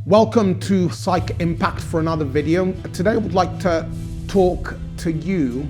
Welcome to Psych Impact for another video. Today I would like to talk to you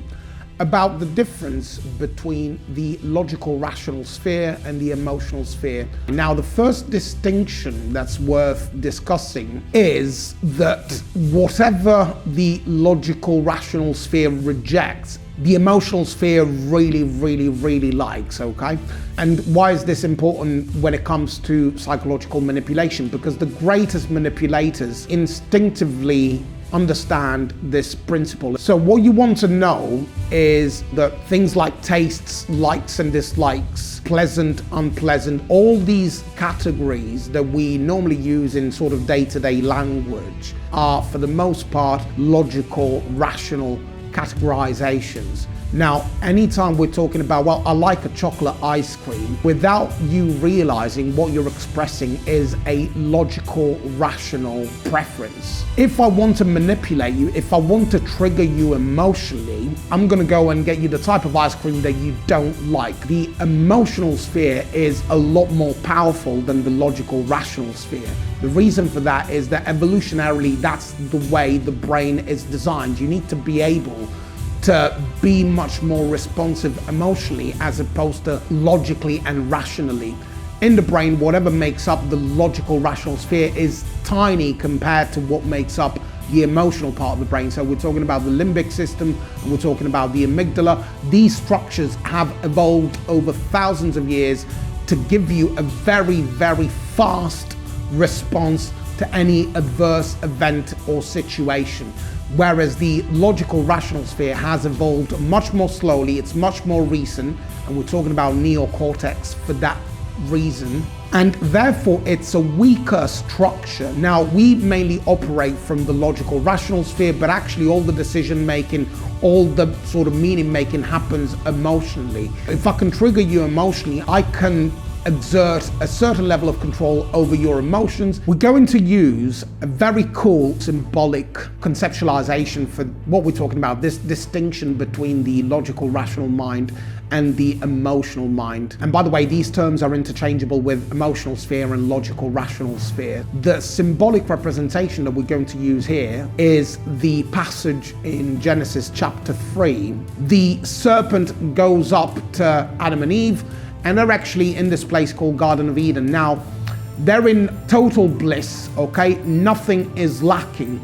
about the difference between the logical rational sphere and the emotional sphere. Now, the first distinction that's worth discussing is that whatever the logical rational sphere rejects, the emotional sphere really likes, okay? And why is this important when it comes to psychological manipulation? Because the greatest manipulators instinctively understand this principle. So what you want to know is that things like tastes, likes and dislikes, pleasant, unpleasant, all these categories that we normally use in sort of day-to-day language are, for the most part, logical, rational categorizations. Now, anytime we're talking about, well, I like a chocolate ice cream, without you realizing what you're expressing is a logical, rational preference. If I want to manipulate you, if I want to trigger you emotionally, I'm gonna go and get you the type of ice cream that you don't like. The emotional sphere is a lot more powerful than the logical, rational sphere. The reason for that is that evolutionarily, that's the way the brain is designed. You need to be able to be much more responsive emotionally as opposed to logically and rationally. In the brain, whatever makes up the logical rational sphere is tiny compared to what makes up the emotional part of the brain. So we're talking about the limbic system, and we're talking about the amygdala. These structures have evolved over thousands of years to give you a very fast response to any adverse event or situation. Whereas the logical rational sphere has evolved much more slowly, it's much more recent, and we're talking about neocortex for that reason, and therefore it's a weaker structure. Now, we mainly operate from the logical rational sphere, but actually all the decision making, all the sort of meaning making happens emotionally. If I can trigger you emotionally, I can exert a certain level of control over your emotions. We're going to use a very cool symbolic conceptualization for what we're talking about, this distinction between the logical rational mind and the emotional mind. And by the way, these terms are interchangeable with emotional sphere and logical rational sphere. The symbolic representation that we're going to use here is the passage in Genesis chapter 3. The serpent goes up to Adam and Eve, and they're actually in this place called Garden of Eden. Now, they're in total bliss, okay? Nothing is lacking.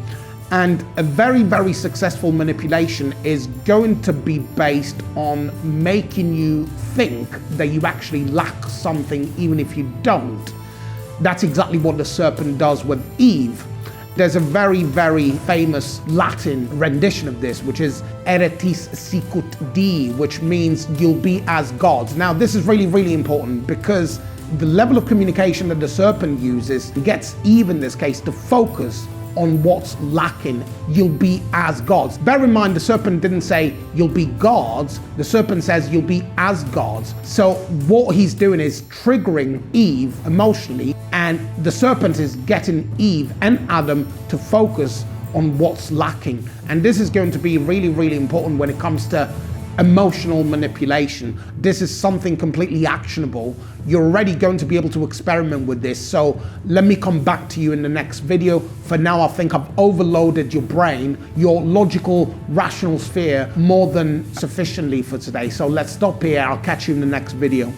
And a very successful manipulation is going to be based on making you think that you actually lack something even if you don't. That's exactly what the serpent does with Eve. There's a very famous Latin rendition of this, which is eretis sicut Dei, which means you'll be as gods. Now, this is really important because the level of communication that the serpent uses gets Eve, in this case, to focus on what's lacking. You'll be as gods. Bear in mind, the serpent didn't say you'll be gods. The serpent says you'll be as gods. So what he's doing is triggering Eve emotionally, and the serpent is getting Eve and Adam to focus on what's lacking. And this is going to be really important when it comes to emotional manipulation. This is something completely actionable. You're already going to be able to experiment with this. So let me come back to you in the next video. For now, I think I've overloaded your brain, your logical, rational sphere more than sufficiently for today. So let's stop here. I'll catch you in the next video.